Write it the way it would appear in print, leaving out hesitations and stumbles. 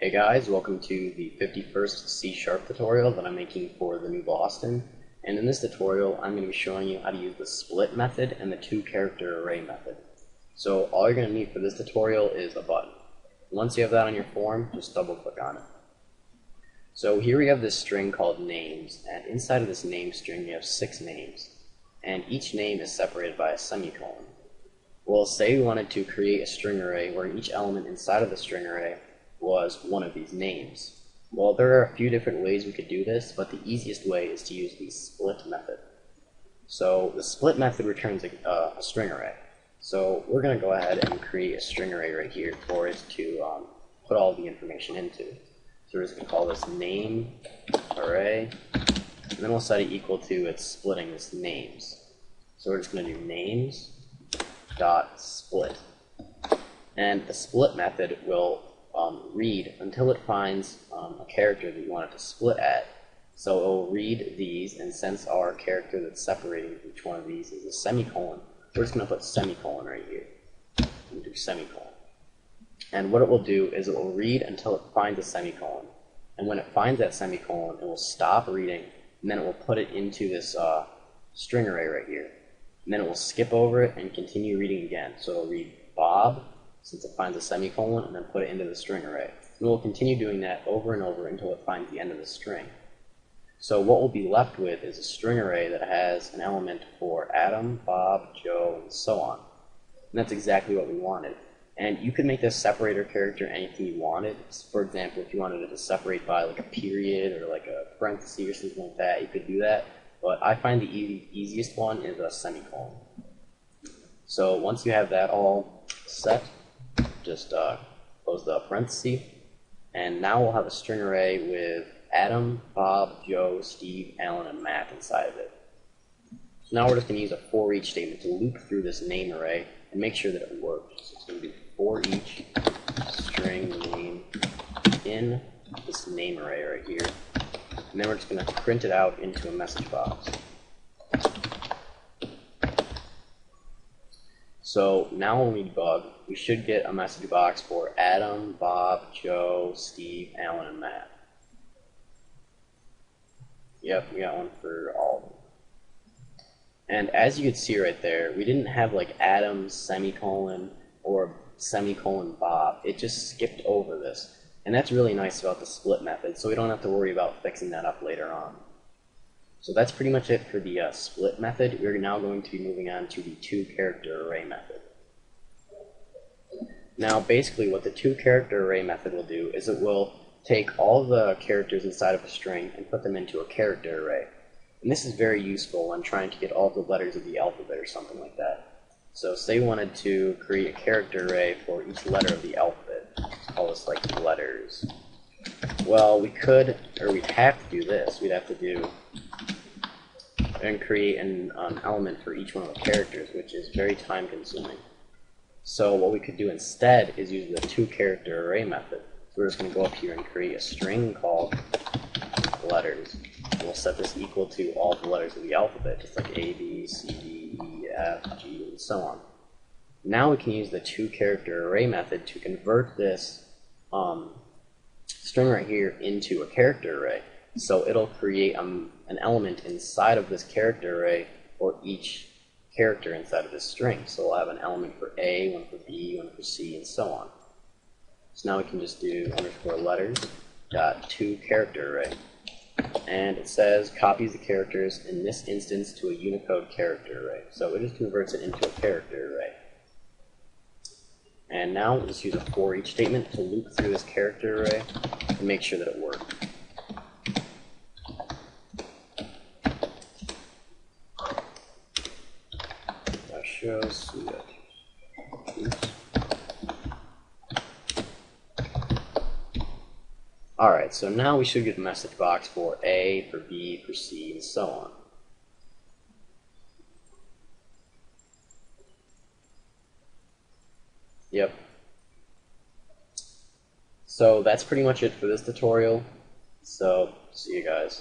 Hey guys, welcome to the 51st C# tutorial that I'm making for the new Boston. And in this tutorial, I'm going to be showing you how to use the split method and the two-character array method. So all you're going to need for this tutorial is a button. Once you have that on your form, just double-click on it. So here we have this string called names, and inside of this name string you have 6 names. And each name is separated by a semicolon. Well, say we wanted to create a string array where each element inside of the string array was one of these names. Well, there are a few different ways we could do this, but the easiest way is to use the split method. So the split method returns a string array. So we're going to go ahead and create a string array right here for it to put all the information into. So we're just going to call this name array, and then we'll set it equal to it's splitting this names. So we're just going to do names dot split, and the split method will read until it finds a character that you want it to split at. So it will read these, and since our character that's separating each one of these is a semicolon, we're just going to put semicolon right here. We'll do semicolon. And what it will do is it will read until it finds a semicolon. And when it finds that semicolon, it will stop reading, and then it will put it into this string array right here. And then it will skip over it and continue reading again. So it'll read Bob, since it finds a semicolon, and then put it into the string array. And we'll continue doing that over and over until it finds the end of the string. So what we'll be left with is a string array that has an element for Adam, Bob, Joe, and so on. And that's exactly what we wanted. And you could make this separator character anything you wanted. For example, if you wanted it to separate by like a period or like a parenthesis or something like that, you could do that. But I find the easiest one is a semicolon. So once you have that all set, just close the parenthesis, and now we'll have a string array with Adam, Bob, Joe, Steve, Alan, and Matt inside of it. So now we're just going to use a for each statement to loop through this name array and make sure that it works. So it's going to be for each string name in this name array right here, and then we're just going to print it out into a message box. So now when we debug, we should get a message box for Adam, Bob, Joe, Steve, Alan, and Matt. Yep, we got one for all of them. And as you can see right there, we didn't have like Adam, semicolon, or semicolon Bob. It just skipped over this. And that's really nice about the split method, so we don't have to worry about fixing that up later on. So that's pretty much it for the split method. We're now going to be moving on to the two-character array method. Now basically what the two-character array method will do is it will take all the characters inside of a string and put them into a character array. And this is very useful when trying to get all the letters of the alphabet or something like that. So say we wanted to create a character array for each letter of the alphabet. Let's call this like letters. Well, we could, or we'd have to do this. We'd have to do and create an element for each one of the characters, which is very time consuming. So what we could do instead is use the two-character array method. So we're just going to go up here and create a string called letters. And we'll set this equal to all the letters of the alphabet, just like A, B, C, D, E, F, G, and so on. Now we can use the two-character array method to convert this string right here into a character array. So it'll create an element inside of this character array for each character inside of this string. So we'll have an element for A, one for B, one for C, and so on. So now we can just do underscore letters dot two-character array. And it says copies the characters in this instance to a Unicode character array. So it just converts it into a character array. And now we'll just use a for each statement to loop through this character array and make sure that it works. Shows we got Alright, so now we should get a message box for A, for B, for C, and so on. Yep. So that's pretty much it for this tutorial. So, see you guys.